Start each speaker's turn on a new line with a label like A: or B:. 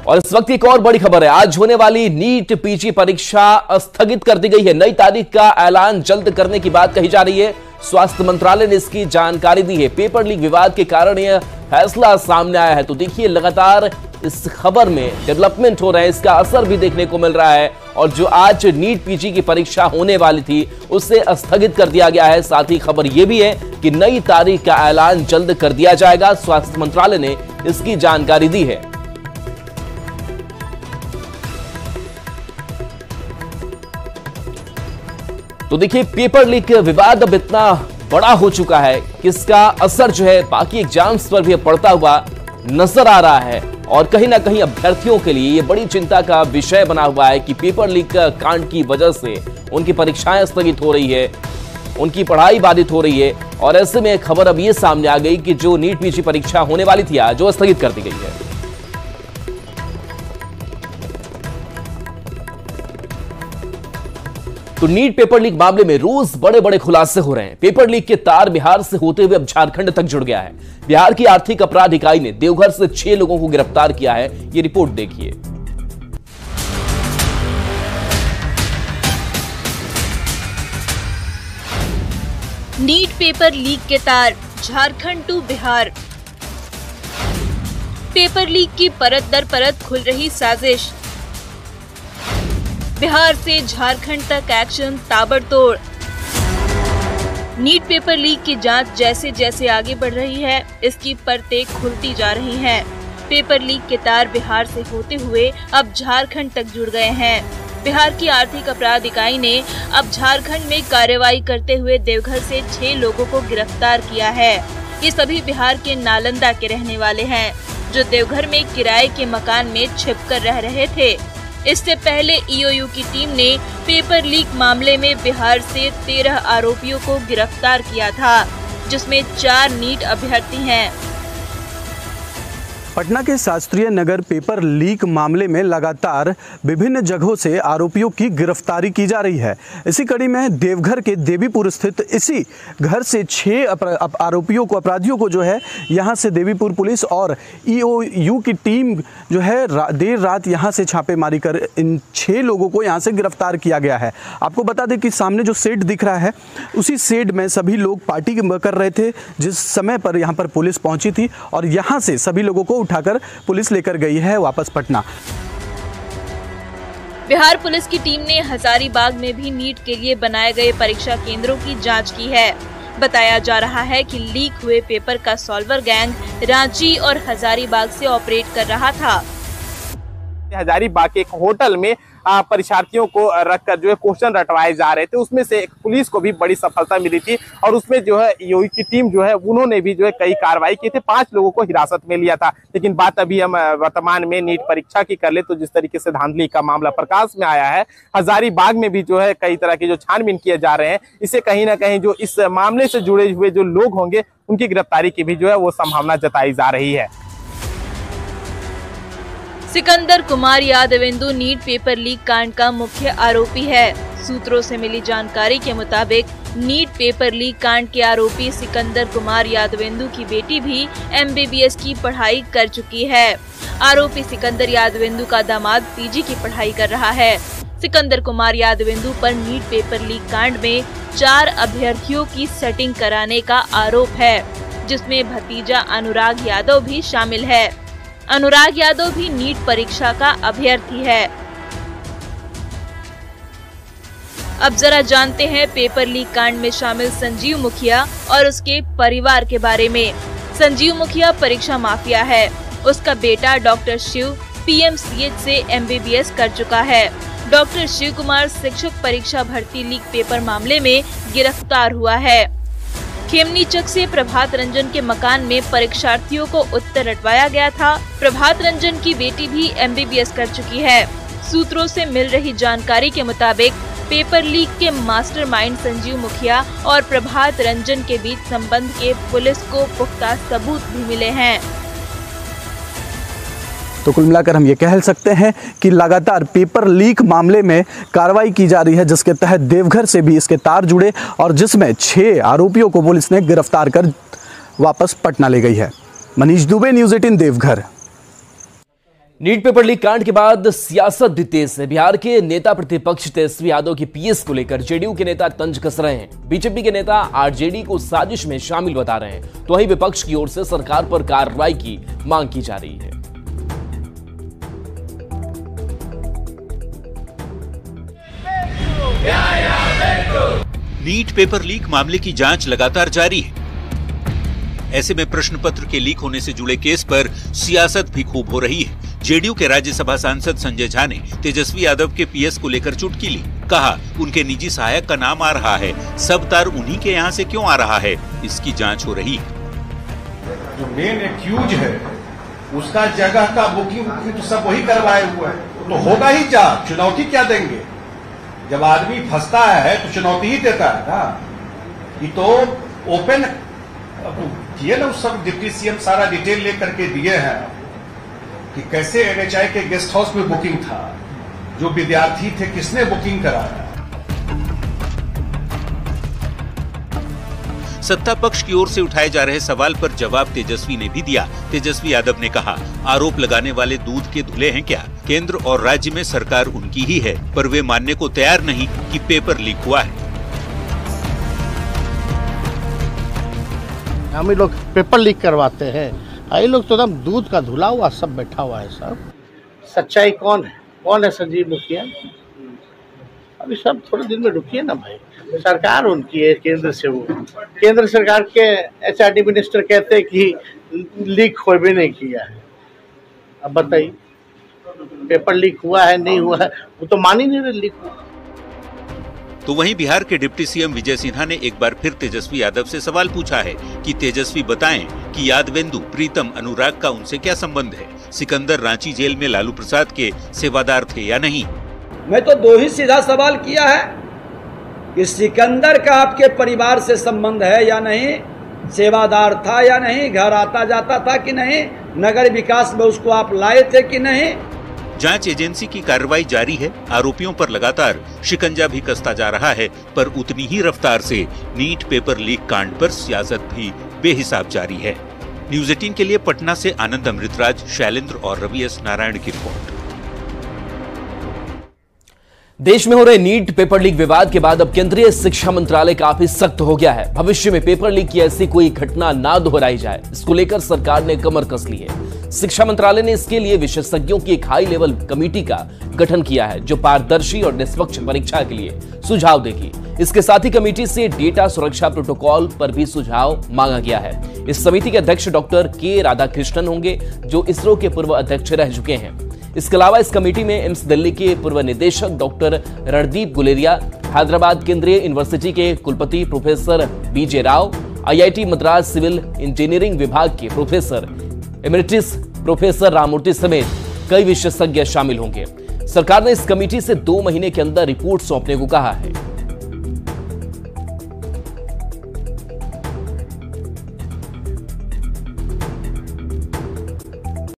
A: और इस वक्त एक और बड़ी खबर है। आज होने वाली नीट पीजी परीक्षा स्थगित कर दी गई है। नई तारीख का ऐलान जल्द करने की बात कही जा रही है। स्वास्थ्य मंत्रालय ने इसकी जानकारी दी है। पेपर लीक विवाद के कारण यह फैसला सामने आया है। तो देखिए, लगातार इस खबर में डेवलपमेंट हो रहे हैं, इसका असर भी देखने को मिल रहा है। और जो आज नीट पीजी की परीक्षा होने वाली थी उसे स्थगित कर दिया गया है। साथ ही खबर यह भी है कि नई तारीख का ऐलान जल्द कर दिया जाएगा। स्वास्थ्य मंत्रालय ने इसकी जानकारी दी है। तो देखिए, पेपर लीक विवाद अब इतना बड़ा हो चुका है कि इसका असर जो है बाकी एग्जाम्स पर भी पड़ता हुआ नजर आ रहा है। और कहीं ना कहीं अभ्यर्थियों के लिए ये बड़ी चिंता का विषय बना हुआ है कि पेपर लीक कांड की वजह से उनकी परीक्षाएं स्थगित हो रही है, उनकी पढ़ाई बाधित हो रही है। और ऐसे में खबर अब ये सामने आ गई कि जो नीट पीजी परीक्षा होने वाली थी आज, जो स्थगित कर दी गई है। तो नीट पेपर लीक मामले में रोज बड़े बड़े खुलासे हो रहे हैं। पेपर लीक के तार बिहार से होते हुए अब झारखंड तक जुड़ गया है। बिहार की आर्थिक अपराध इकाई ने देवघर से 6 लोगों को गिरफ्तार किया है। ये रिपोर्ट देखिए।
B: नीट पेपर लीक के तार Jharkhand to Bihar. Paper leak की परत दर परत खुल रही साजिश। बिहार से झारखंड तक एक्शन ताबड़तोड़। नीट पेपर लीक की जांच जैसे जैसे आगे बढ़ रही है, इसकी परतें खुलती जा रही हैं। पेपर लीक के तार बिहार से होते हुए अब झारखंड तक जुड़ गए हैं। बिहार की आर्थिक अपराध इकाई ने अब झारखंड में कार्रवाई करते हुए देवघर से 6 लोगों को गिरफ्तार किया है। ये सभी बिहार के नालंदा के रहने वाले हैं, जो देवघर में किराए के मकान में छिपकर रह रहे थे। इससे पहले ईओयू की टीम ने पेपर लीक मामले में बिहार से 13 आरोपियों को गिरफ्तार किया था, जिसमें 4 नीट अभ्यर्थी हैं।
C: पटना के शास्त्रीय नगर पेपर लीक मामले में लगातार विभिन्न जगहों से आरोपियों की गिरफ्तारी की जा रही है। इसी कड़ी में देवघर के देवीपुर स्थित इसी घर से 6 अपराधियों को जो है यहां से देवीपुर पुलिस और ईओयू की टीम जो है देर रात यहां से छापेमारी कर इन 6 लोगों को यहां से गिरफ्तार किया गया है। आपको बता दें कि सामने जो शेड दिख रहा है, उसी शेड में सभी लोग पार्टी कर रहे थे जिस समय पर यहां पर पुलिस पहुंची थी। और यहां से सभी लोगों को उठाकर पुलिस लेकर गई है वापस पटना।
B: बिहार पुलिस की टीम ने हजारीबाग में भी नीट के लिए बनाए गए परीक्षा केंद्रों की जांच की है। बताया जा रहा है कि लीक हुए पेपर का सॉल्वर गैंग रांची और हजारीबाग से ऑपरेट कर रहा था।
D: हजारीबाग के एक होटल में परीक्षार्थियों को रखकर जो है क्वेश्चन रटवाए जा रहे थे। उसमें से पुलिस को भी बड़ी सफलता मिली थी और उसमें जो है ईओयू की टीम जो है उन्होंने भी जो है कई कार्रवाई की थी। 5 लोगों को हिरासत में लिया था। लेकिन बात अभी हम वर्तमान में नीट परीक्षा की कर ले तो जिस तरीके से धांधली का मामला प्रकाश में आया है, हजारीबाग में भी जो है कई तरह के जो छानबीन किए जा रहे हैं, इससे कहीं ना कहीं जो इस मामले से जुड़े हुए जो लोग होंगे उनकी गिरफ्तारी की भी जो है वो संभावना जताई जा रही है।
B: Sikandar Kumar Yadavendu NEET paper leak कांड का मुख्य आरोपी है। सूत्रों से मिली जानकारी के मुताबिक नीट पेपर लीक कांड के आरोपी सिकंदर कुमार यादवेंदु की बेटी भी एमबीबीएस की पढ़ाई कर चुकी है। आरोपी सिकंदर यादवेंदु का दामाद पीजी की पढ़ाई कर रहा है। सिकंदर कुमार यादवेंदु पर नीट पेपर लीक कांड में 4 अभ्यर्थियों की सेटिंग कराने का आरोप है, जिसमें भतीजा अनुराग यादव भी शामिल है। अनुराग यादव भी नीट परीक्षा का अभ्यर्थी है। अब जरा जानते हैं पेपर लीक कांड में शामिल संजीव मुखिया और उसके परिवार के बारे में। संजीव मुखिया परीक्षा माफिया है। उसका बेटा डॉक्टर शिव पीएमसीएच से एमबीबीएस कर चुका है। डॉक्टर शिव कुमार शिक्षक परीक्षा भर्ती लीक पेपर मामले में गिरफ्तार हुआ है। खेमनीचक से प्रभात रंजन के मकान में परीक्षार्थियों को उत्तर रटवाया गया था। प्रभात रंजन की बेटी भी एमबीबीएस कर चुकी है। सूत्रों से मिल रही जानकारी के मुताबिक पेपर लीक के मास्टरमाइंड संजीव मुखिया और प्रभात रंजन के बीच संबंध के पुलिस को पुख्ता सबूत भी मिले हैं।
C: तो कुल मिलाकर हम ये कह सकते हैं कि लगातार पेपर लीक मामले में कार्रवाई की जा रही है, जिसके तहत देवघर से भी इसके तार जुड़े और जिसमें 6 आरोपियों को पुलिस ने गिरफ्तार कर वापस पटना ले गई है। Manish Dubey, news 18 Deoghar.
A: NEET paper leak कांड के बाद सियासत भी तेज है। बिहार के नेता प्रतिपक्ष तेजस्वी यादव की पीएस को लेकर जेडीयू के नेता तंज कस रहे हैं। बीजेपी के नेता आरजेडी को साजिश में शामिल बता रहे हैं, तो वहीं विपक्ष की ओर से सरकार पर कार्रवाई की मांग की जा रही है।
E: नीट पेपर लीक मामले की जांच लगातार जारी है। ऐसे में प्रश्न पत्र के लीक होने से जुड़े केस पर सियासत भी खूब हो रही है। जेडीयू के राज्यसभा सांसद संजय झा ने तेजस्वी यादव के पीएस को लेकर चुटकी ली। कहा, उनके निजी सहायक का नाम आ रहा है, सब तार उन्हीं के यहाँ से क्यों आ रहा है, इसकी जांच हो रही है।
F: जो मेन एक्यूज है उसका जगह का बुकिंग तो सब वही करवाए हुए है, तो होगा ही जांच। चुनौती क्या देंगे? जब आदमी फंसता है तो चुनौती ही देता है ना। ये तो ओपन किए ना, उस सब डिप्टी सीएम सारा डिटेल लेकर के दिए हैं कि कैसे एनएचआई के गेस्ट हाउस में बुकिंग था, जो विद्यार्थी थे किसने बुकिंग कराया।
E: सत्ता पक्ष की ओर से उठाए जा रहे सवाल पर जवाब तेजस्वी ने भी दिया। तेजस्वी यादव ने कहा, आरोप लगाने वाले दूध के धुले हैं क्या? केंद्र और राज्य में सरकार उनकी ही है, पर वे मानने को तैयार नहीं कि पेपर लीक हुआ है।
G: हम लोग पेपर लीक करवाते हैं, ये लोग तो एकदम दूध का धुला हुआ सब बैठा हुआ है। सब सच्चाई कौन है? कौन है संजीव मुखिया? अभी सब थोड़े दिन में रुकिए ना भाई। सरकार उनकी है, केंद्र से वो केंद्र सरकार के एचआरडी मिनिस्टर कहते हैं कि लीक हो भी नहीं किया है। अब बताइए पेपर लीक हुआ है नहीं हुआ है, वो तो मान ही नहीं रहे लीक हुआ।
E: तो वहीं बिहार के डिप्टी सीएम विजय सिन्हा ने एक बार फिर तेजस्वी यादव से सवाल पूछा है कि तेजस्वी बताएं कि यादवेंदु, प्रीतम, अनुराग का उनसे क्या संबंध है? सिकंदर रांची जेल में लालू प्रसाद के सेवादार थे या नहीं?
H: मैं तो दो ही सीधा सवाल किया है कि सिकंदर का आपके परिवार से संबंध है या नहीं, सेवादार था या नहीं, घर आता जाता था कि नहीं, नगर विकास में उसको आप लाए थे कि नहीं।
E: जांच एजेंसी की कार्रवाई जारी है। आरोपियों पर लगातार शिकंजा भी कसता जा रहा है, पर उतनी ही रफ्तार से नीट पेपर लीक कांड पर सियासत भी बेहिसाब जारी है। न्यूज़ 18 के लिए पटना से आनंद अमृतराज, शैलेंद्र और रवि एस नारायण की रिपोर्ट।
A: देश में हो रहे नीट पेपर लीक विवाद के बाद अब केंद्रीय शिक्षा मंत्रालय काफी सख्त हो गया है। भविष्य में पेपर लीक की ऐसी कोई घटना ना दोहराई जाए, इसको लेकर सरकार ने कमर कस ली है। शिक्षा मंत्रालय ने इसके लिए विशेषज्ञों की एक हाई लेवल कमेटी का गठन किया है, जो पारदर्शी और निष्पक्ष परीक्षा के लिए सुझाव देगी। इसके साथ ही कमेटी से डेटा सुरक्षा प्रोटोकॉल पर भी सुझाव मांगा गया है। इस समिति के अध्यक्ष डॉक्टर के राधाकृष्णन होंगे, जो इसरो के पूर्व अध्यक्ष रह चुके हैं। इसके अलावा इस कमेटी में एम्स दिल्ली के पूर्व निदेशक डॉक्टर रणदीप गुलेरिया, हैदराबाद केंद्रीय यूनिवर्सिटी के कुलपति professor BJ Rao, IIT Madras civil engineering विभाग के प्रोफेसर एमेरिटस प्रोफेसर राममूर्ति समेत कई विशेषज्ञ शामिल होंगे। सरकार ने इस कमेटी से 2 महीने के अंदर रिपोर्ट सौंपने को कहा है।